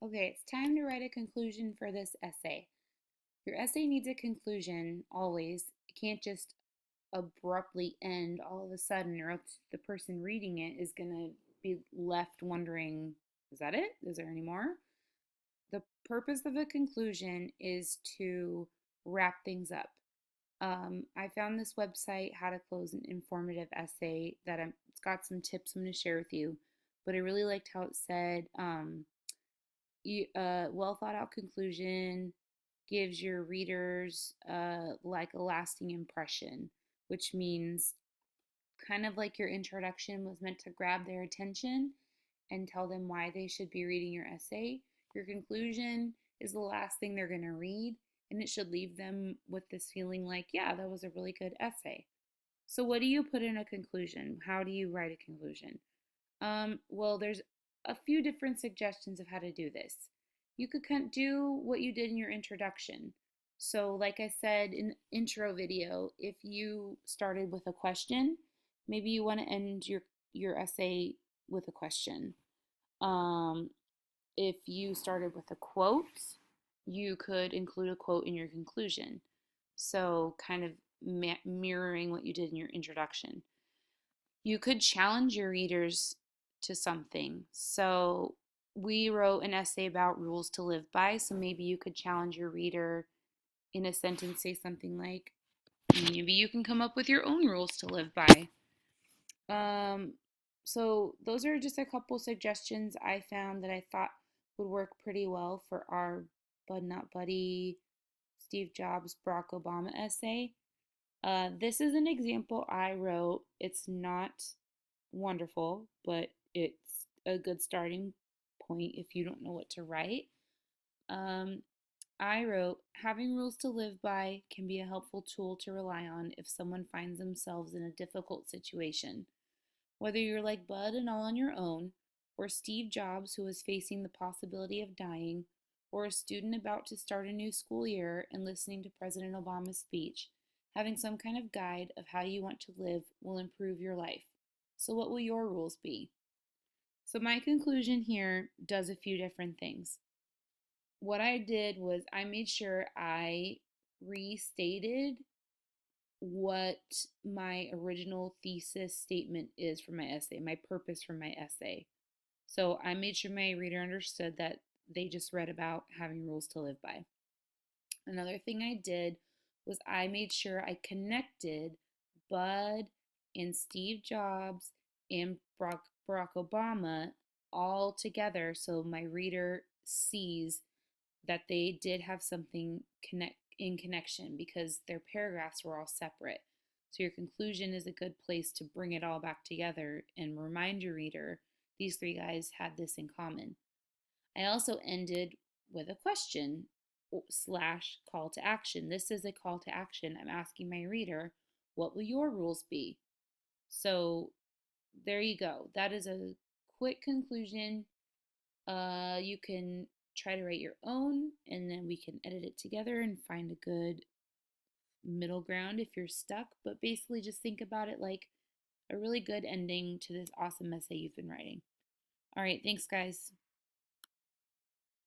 Okay, it's time to write a conclusion for this essay. Your essay needs a conclusion always. It can't just abruptly end all of a sudden, or else the person reading it is going to be left wondering, is that it? Is there any more? The purpose of a conclusion is to wrap things up. I found this website, How to Close an Informative Essay, it's got some tips I'm going to share with you. But I really liked how it said, well thought out conclusion gives your readers like a lasting impression, which means kind of like your introduction was meant to grab their attention and tell them why they should be reading your essay. Your conclusion is the last thing they're going to read, and it should leave them with this feeling like, yeah, that was a really good essay. So, what do you put in a conclusion? How do you write a conclusion? Well, there's a few different suggestions of how to do this. You could do what you did in your introduction. So, like I said in the intro video, if you started with a question, maybe you want to end your essay with a question. Um, if you started with a quote, you could include a quote in your conclusion. So, kind of mirroring what you did in your introduction. You could challenge your readers to something. So, we wrote an essay about rules to live by. So, maybe you could challenge your reader in a sentence, say something like, maybe you can come up with your own rules to live by. Um, so, those are just a couple suggestions I found that I thought would work pretty well for our Bud Not Buddy Steve Jobs Barack Obama essay. This is an example I wrote. It's not wonderful, but it's a good starting point if you don't know what to write. Um, I wrote, having rules to live by can be a helpful tool to rely on if someone finds themselves in a difficult situation. Whether you're like Bud and all on your own, or Steve Jobs who was facing the possibility of dying, or a student about to start a new school year and listening to President Obama's speech, having some kind of guide of how you want to live will improve your life. So, what will your rules be? So, my conclusion here does a few different things. What I did was I made sure I restated what my original thesis statement is for my essay, my purpose for my essay. So I made sure my reader understood that they just read about having rules to live by. Another thing I did was I made sure I connected Bud and Steve Jobs and Barack Obama all together so my reader sees that they did have something in connection because their paragraphs were all separate. So your conclusion is a good place to bring it all back together and remind your reader these three guys had this in common. I also ended with a question slash call to action. This is a call to action. I'm asking my reader, what will your rules be? So there you go. That is a quick conclusion. You can try to write your own, and then we can edit it together and find a good middle ground if you're stuck. But basically, just think about it like a really good ending to this awesome essay you've been writing. All right, thanks, guys.